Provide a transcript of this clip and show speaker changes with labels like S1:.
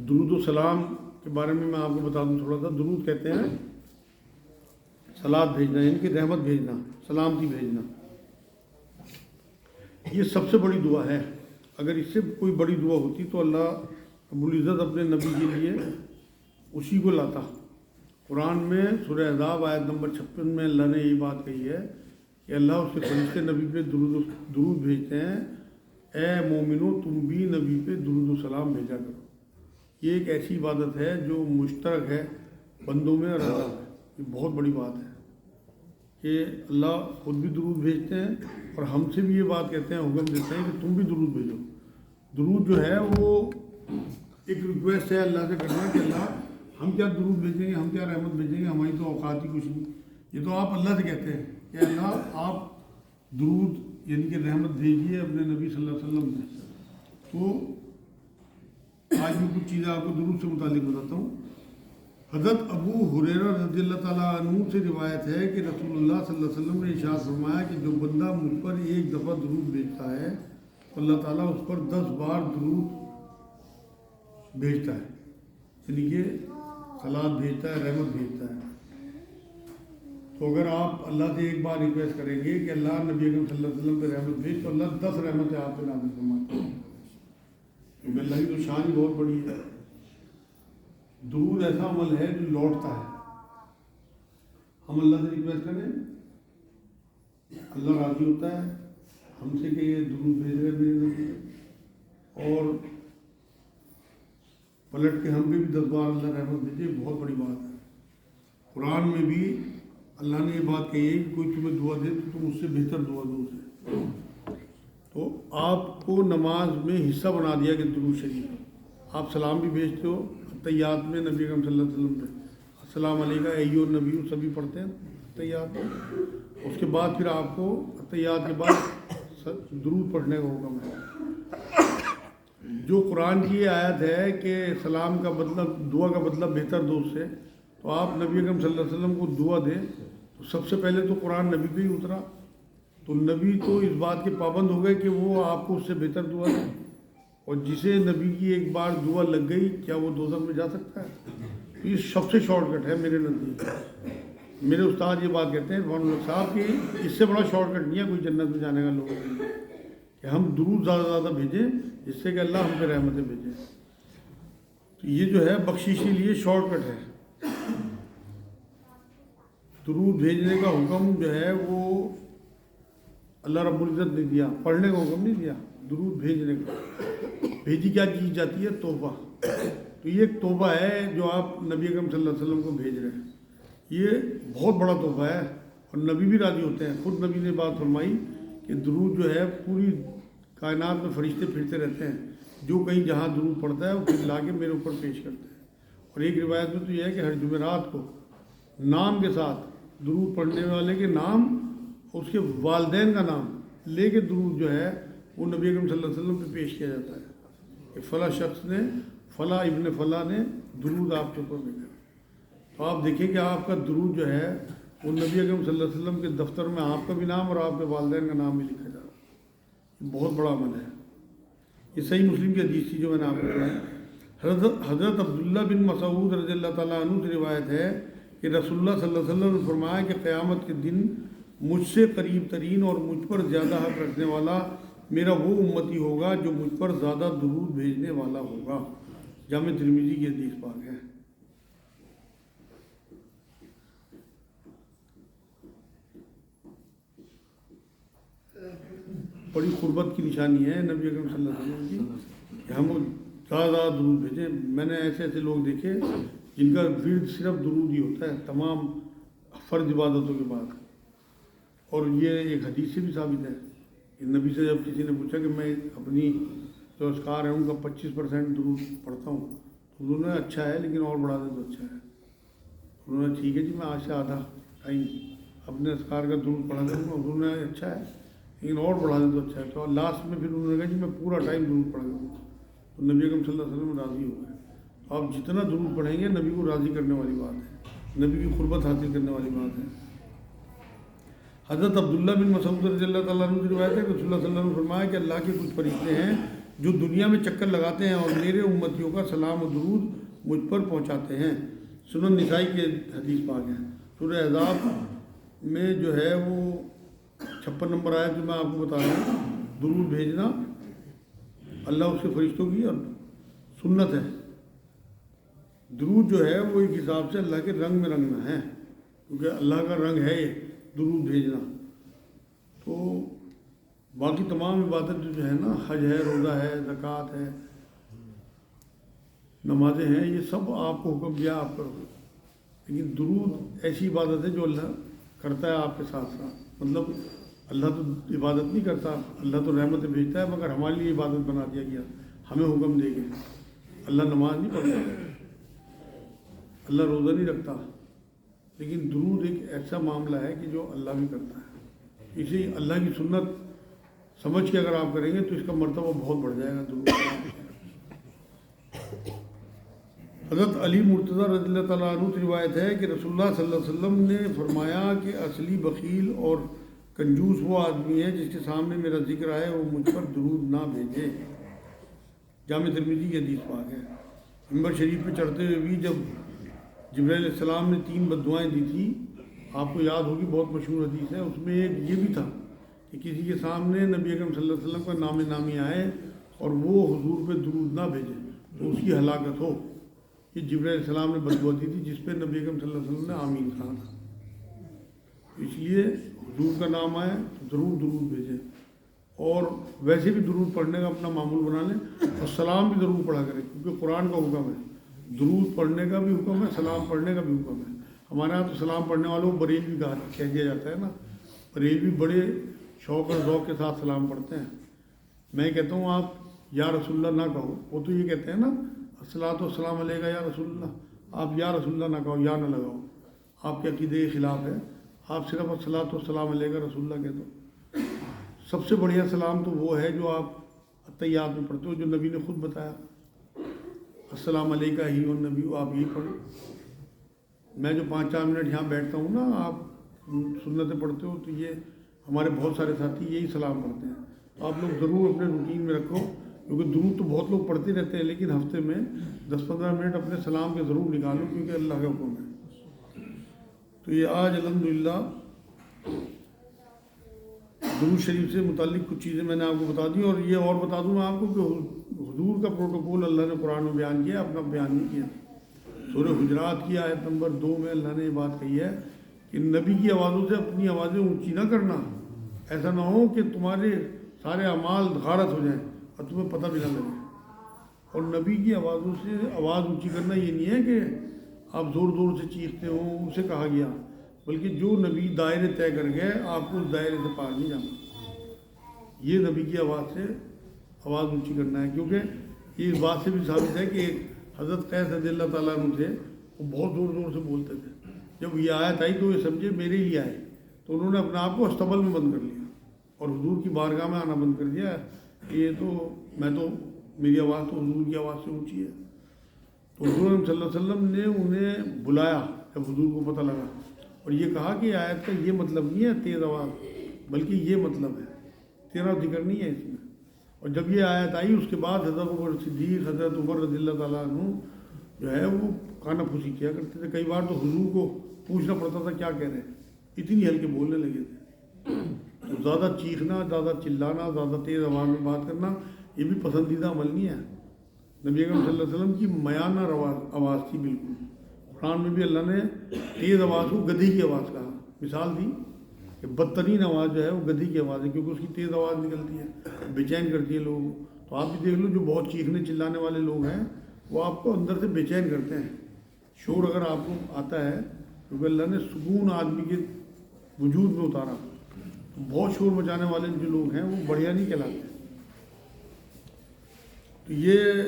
S1: درود و سلام کے بارے میں آپ کو بتا دوں تھوڑا سا. درود کہتے ہیں صلات بھیجنا، یعنی کہ رحمت بھیجنا، سلامتی بھیجنا. یہ سب سے بڑی دعا ہے. اگر اس سے کوئی بڑی دعا ہوتی تو اللہ رب العزت اپنے نبی کے لیے اسی کو لاتا. قرآن میں سورہ احزاب آیت نمبر 56 میں اللہ نے یہ بات کہی ہے کہ اللہ اس کے فرشتے نبی پہ درود بھیجتے ہیں. اے مومنو تم بھی نبی پہ درود و سلام بھیجا کرو. یہ ایک ایسی عبادت ہے جو مشترک ہے بندوں میں اور اللہ میں. یہ بہت بڑی بات ہے کہ اللہ خود بھی درود بھیجتے ہیں اور ہم سے بھی یہ بات کہتے ہیں، حکم دیتے ہیں کہ تم بھی درود بھیجو. درود جو ہے وہ ایک ریکویسٹ ہے اللہ سے کرنا کہ اللہ ہم کیا درود بھیجیں گے، ہم کیا رحمت بھیجیں گے، ہماری تو اوقات ہی کچھ نہیں. یہ تو آپ اللہ سے کہتے ہیں کہ اللہ آپ درود یعنی کہ رحمت بھیجیے اپنے نبی صلی اللہ علیہ وسلم سے. تو آج میں کچھ چیزیں آپ کو درود سے متعلق بتاتا ہوں. حضرت ابو ہریرہ رضی اللہ تعالیٰ عنہ سے روایت ہے کہ رسول اللہ صلی اللہ علیہ وسلم نے ارشاد فرمایا کہ جو بندہ مجھ پر ایک دفعہ درود بھیجتا ہے تو اللہ تعالیٰ اس پر 10 بار درود بھیجتا ہے، یعنی کہ صلات بھیجتا ہے، رحمت بھیجتا ہے. تو اگر آپ اللہ سے ایک بار ریکویسٹ کریں گے کہ اللہ نبی اکرم صلی اللہ علیہ وسلم پہ رحمت بھیج تو اللہ 10 رحمتیں آپ پہ نازل فرماتے ہیں، کیونکہ اللہ کی تو شان ہی بہت بڑی ہے. درود ایسا عمل ہے جو لوٹتا ہے. ہم اللہ سے ریکویسٹ کریں، اللہ راضی ہوتا ہے ہم سے کہ یہ درود بھیج رہے میرے نبی، اور پلٹ کے ہم بھی 10 بار اللہ رحمت بھیجے. بہت بڑی بات ہے. قرآن میں بھی اللہ نے یہ بات کہی ہے کہ کوئی تمہیں دعا دے تو تم اس سے بہتر دعا دو اسے. تو آپ کو نماز میں حصہ بنا دیا کہ درود شریف. آپ سلام بھی بھیجتے ہو تیات میں نبی اکرم صلی اللہ علیہ وسلم پہ، السلام علیکم ایھا النبی، سبھی پڑھتے ہیں تیات میں. اس کے بعد پھر آپ کو تیات کے بعد درود پڑھنے کا حکم ہے. جو قرآن کی یہ آیت ہے کہ سلام کا مطلب، دعا کا مطلب بہتر دو اس سے، تو آپ نبی اکرم صلی اللہ علیہ وسلم کو دعا دیں تو سب سے پہلے تو قرآن نبی پہ ہی اترا، تو نبی تو اس بات کے پابند ہو گئے کہ وہ آپ کو اس سے بہتر دعا دیں. اور جسے نبی کی ایک بار دعا لگ گئی کیا وہ دوزخ میں جا سکتا ہے؟ یہ سب سے شارٹ کٹ ہے میرے نزدیک. میرے استاد یہ بات کہتے ہیں رضوان اللہ صاحب کہ اس سے بڑا شارٹ کٹ نہیں ہے کوئی جنت میں جانے کا لوگوں کے لیے کہ ہم درود زیادہ سے زیادہ بھیجیں جس سے کہ اللہ ہم پہ رحمتیں بھیجیں. تو یہ جو ہے بخشش کے لیے شارٹ کٹ ہے. درود بھیجنے کا حکم جو ہے وہ اللہ رب العزت نے دیا، پڑھنے کا حکم نہیں دیا، درود بھیجنے کا. بھیجی کیا چیز جاتی ہے؟ تحفہ. تو یہ ایک تحفہ ہے جو آپ نبی اکرم صلی اللہ علیہ وسلم کو بھیج رہے ہیں. یہ بہت بڑا تحفہ ہے اور نبی بھی راضی ہوتے ہیں. خود نبی نے بات فرمائی کہ درود جو ہے پوری کائنات میں فرشتے پھرتے رہتے ہیں، جو کہیں جہاں درود پڑتا ہے وہ پھر لا کے میرے اوپر پیش کرتے ہیں. اور ایک روایت میں تو یہ ہے کہ ہر جمعرات کو نام کے ساتھ درود پڑھنے والے کے نام اور اس کے والدین کا نام لے کے درود جو ہے وہ نبی اکرم صلی اللہ علیہ وسلم پہ پیش کیا جاتا ہے کہ فلاں شخص نے، فلاں ابن فلاں نے درود آپ کے اوپر بھیجا. تو آپ دیکھیں کہ آپ کا درود جو ہے وہ نبی اکرم صلی اللہ علیہ وسلم کے دفتر میں آپ کا بھی نام اور آپ کے والدین کا نام بھی لکھا جا رہا ہے. یہ بہت بڑا عمل ہے. یہ صحیح مسلم کی حدیث تھی جو میں نے آپ کو بتائی. حضرت عبداللہ بن مسعود رضی اللہ تعالیٰ عنہ سے روایت ہے کہ رسول اللہ صلی اللہ علیہ وسلم نے فرمایا کہ قیامت کے دن مجھ سے قریب ترین اور مجھ پر زیادہ حق رکھنے والا میرا وہ امتی ہوگا جو مجھ پر زیادہ درود بھیجنے والا ہوگا. جامع ترمذی کی حدیث پاک ہے. بڑی قربت کی نشانی ہے نبی اکرم صلی اللہ علیہ وسلم کی کہ ہم زیادہ زیادہ درود بھیجیں. میں نے ایسے ایسے لوگ دیکھے جن کا ورد صرف درود ہی ہوتا ہے تمام فرض عبادتوں کے بعد. اور یہ ایک حدیث سے بھی ثابت ہے کہ نبی سے جب کسی نے پوچھا کہ میں اپنی جو اذکار ہیں ان کا 25% درود پڑھتا ہوں تو انہوں نے اچھا ہے لیکن اور بڑھا دیں تو اچھا ہے. انہوں نے ٹھیک ہے جی میں آج سے آدھا ٹائم اپنے اذکار کا درود پڑھا دوں گا. انہوں نے اچھا ہے لیکن اور بڑھا دیں تو اچھا ہے. تو لاسٹ میں پھر انہوں نے کہا جی میں پورا ٹائم درود پڑھا دوں گا. تو نبی اکرم صلی اللہ علیہ وسلم راضی ہو گئے. تو آپ جتنا درود پڑھیں گے نبی کو راضی کرنے والی بات ہے، نبی کی قربت حاصل کرنے والی بات ہے. حضرت عبداللہ بن مسعود رضی اللہ تعالیٰ عنہ کی روایت ہے کہ رسول اللہ صلی اللہ علیہ وسلم نے فرمایا کہ اللہ کے کچھ فرشتے ہیں جو دنیا میں چکر لگاتے ہیں اور میرے امتیوں کا سلام و درود مجھ پر پہنچاتے ہیں۔ سنن نسائی کے حدیث پاک ہیں۔ سورہ احزاب میں جو ہے وہ 56 نمبر آیت جو میں آپ کو بتا رہا ہوں، درود بھیجنا اللہ اس کے فرشتوں کی اور سنت ہے۔ درود جو ہے وہ ایک حساب سے اللہ کے رنگ میں رنگنا ہے، کیونکہ اللہ کا رنگ ہے یہ درود بھیجنا۔ تو باقی تمام عبادت جو ہے نا، حج ہے، روزہ ہے، زکوٰۃ ہے، نمازیں ہیں، یہ سب آپ کو حکم دیا آپ کرو، لیکن درود ایسی عبادت ہے جو اللہ کرتا ہے آپ کے ساتھ ساتھ۔ مطلب اللہ تو عبادت نہیں کرتا، اللہ تو رحمتیں بھیجتا ہے، مگر ہمارے لیے عبادت بنا دیا گیا، ہمیں حکم دے گئے۔ اللہ نماز نہیں پڑھتا، اللہ روزہ نہیں رکھتا، لیکن درود ایک ایسا معاملہ ہے کہ جو اللہ بھی کرتا ہے۔ اسی اللہ کی سنت سمجھ کے اگر آپ کریں گے تو اس کا مرتبہ بہت بڑھ جائے گا درود۔ حضرت علی مرتضیٰ رضی اللہ تعالیٰ عنہ سے روایت ہے کہ رسول اللہ صلی اللہ علیہ وسلم نے فرمایا کہ اصلی بخیل اور کنجوس وہ آدمی ہے جس کے سامنے میرا ذکر آئے وہ مجھ پر درود نہ بھیجے۔ جامع ترمذی کی حدیث پاک ہے۔ منبر شریف پہ چڑھتے ہوئے بھی جب جبرائیل علیہ السلام نے 3 بددعائیں دی تھی، آپ کو یاد ہوگی، بہت مشہور حدیث ہے، اس میں ایک یہ بھی تھا کہ کسی کے سامنے نبی اکرم صلی اللہ علیہ وسلم کا نام نامی آئے اور وہ حضور پہ درود نہ بھیجے تو اس کی ہلاکت ہو۔ یہ جبرائیل علیہ السلام نے بددعا دی تھی جس پہ نبی اکرم صلی اللہ علیہ وسلم نے آمین کہا تھا۔ اس لیے حضور کا نام آئے تو ضرور درود بھیجیں، اور ویسے بھی درود پڑھنے کا اپنا معمول بنا لیں، اور سلام بھی ضرور پڑھا کریں، کیونکہ قرآن کا حکم ہے، درود پڑھنے کا بھی حکم ہے، سلام پڑھنے کا بھی حکم ہے۔ ہمارے یہاں تو سلام پڑھنے والوں کو بریلوی کہہ دیا جاتا ہے نا، بریلوی بڑے شوق اور ذوق کے ساتھ سلام پڑھتے ہیں۔ میں کہتا ہوں آپ یا رسول اللہ نہ کہو، وہ تو یہ کہتے ہیں نا الصلاۃ والسلام علیک یا رسول اللہ، آپ یا رسول اللہ نہ کہو، یا نہ لگاؤ، آپ کے عقیدے کے خلاف ہے۔ آپ صرف الصلاۃ والسلام علیک رسول اللہ کہہ دو۔ سب سے بڑھیا سلام تو وہ ہے جو آپ التحیات میں پڑھتے ہو، جو نبی نے خود بتایا، السلام علیکہ ہی والنبی، آپ یہی پڑھیں۔ میں جو 5-4 منٹ یہاں بیٹھتا ہوں نا، آپ سنتیں پڑھتے ہو، تو یہ ہمارے بہت سارے ساتھی یہی سلام پڑھتے ہیں۔ آپ لوگ ضرور اپنے روٹین میں رکھو، کیونکہ درود تو بہت لوگ پڑھتے رہتے ہیں، لیکن ہفتے میں 10-15 منٹ اپنے سلام کے ضرور نکالو، کیونکہ اللہ کا حکم ہے۔ تو یہ آج الحمدللہ درود شریف سے متعلق کچھ چیزیں میں نے آپ کو بتا دی، اور یہ اور بتا دوں میں آپ کو کہ حضور کا پروٹوکول اللہ نے قرآن میں بیان کیا، اپنا بیان نہیں کیا۔ سورہ حجرات کی آیت نمبر 2 میں اللہ نے یہ بات کہی ہے کہ نبی کی آوازوں سے اپنی آوازیں اونچی نہ کرنا، ایسا نہ ہو کہ تمہارے سارے اعمال غارت ہو جائیں اور تمہیں پتہ بھی نہ لگے۔ اور نبی کی آوازوں سے آواز اونچی کرنا یہ نہیں ہے کہ آپ زور زور سے چیختے ہوں، اسے کہا گیا، بلکہ جو نبی دائرے طے کر گئے آپ کو اس دائرے سے پار نہیں جانا۔ یہ نبی کی آواز سے آواز اونچی کرنا ہے، کیونکہ یہ اس بات سے بھی ثابت ہے کہ حضرت قیس رضی اللہ تعالیٰ عنہ تھے، وہ بہت زور زور سے بولتے تھے۔ جب یہ آیت آئی تو یہ سمجھے میرے لیے آئے، تو انہوں نے اپنے آپ کو استبل میں بند کر لیا اور حضور کی بارگاہ میں آنا بند کر دیا کہ یہ تو میری آواز تو حضور کی آواز سے اونچی ہے۔ تو حضور صلی اللہ علیہ وسلم نے انہیں بلایا جب حضور کو پتہ لگا، اور یہ کہا کہ آیت کا یہ مطلب نہیں ہے تیز آواز، بلکہ یہ مطلب ہے، تیرا ذکر نہیں ہے اس میں۔ اور جب یہ آیت آئی اس کے بعد حضرت عمر صدیق، حضرت عمر رضی اللہ تعالیٰ عنہ جو ہے وہ کانا پھوسی کیا کرتے تھے۔ کئی بار تو حضور کو پوچھنا پڑتا تھا کیا کہہ رہے ہیں، اتنی ہلکے بولنے لگے تھے۔ تو زیادہ چیخنا، زیادہ چلانا، زیادہ تیز آواز میں بات کرنا یہ بھی پسندیدہ عمل نہیں ہے۔ نبی اکرم صلی اللہ علیہ وسلم کی میانہ آواز تھی بالکل۔ قرآن میں بھی اللہ نے تیز آواز کو گدھی کی آواز کہا، مثال دی کہ بدترین آواز جو ہے وہ گدھی کی آواز ہے، کیونکہ اس کی تیز آواز نکلتی ہے، بے چین کرتی ہے لوگوں کو۔ تو آپ بھی دیکھ لو جو بہت چیخنے چلانے والے لوگ ہیں وہ آپ کو اندر سے بے چین کرتے ہیں۔ شور اگر آپ کو آتا ہے، کیونکہ اللہ نے سکون آدمی کے وجود میں اتارا، تو بہت شور مچانے والے جو لوگ ہیں وہ بڑھیا نہیں کہلاتے۔ تو یہ